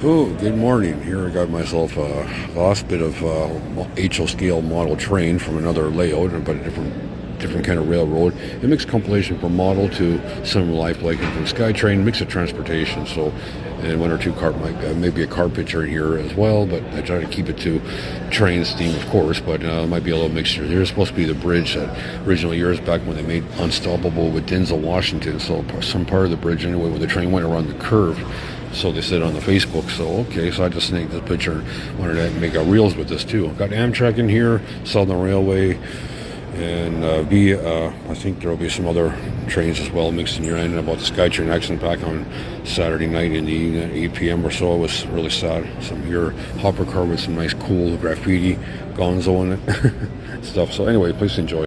Oh, good morning. Here I got myself a last bit of HO scale model train from another layout, but a different kind of railroad. A mixed compilation from model to some life like from SkyTrain, mix of transportation. So, and one or two car, maybe a car picture in here as well. But I try to keep it to trains theme, of course. But it might be a little mixture. Here's supposed to be the bridge that originally years back when they made Unstoppable with Denzel Washington. So some part of the bridge anyway, where the train went around the curve. So they said on the Facebook. So okay, so I just snaked this picture. Wanted to make reels with this too. Got Amtrak in here, Southern Railway, and I think there will be some other trains as well mixed in here. And about the SkyTrain accident back on Saturday night in the evening at 8 p.m. or so. It was really sad. Some here hopper car with some nice cool graffiti, Gonzo in it stuff. So anyway, please enjoy.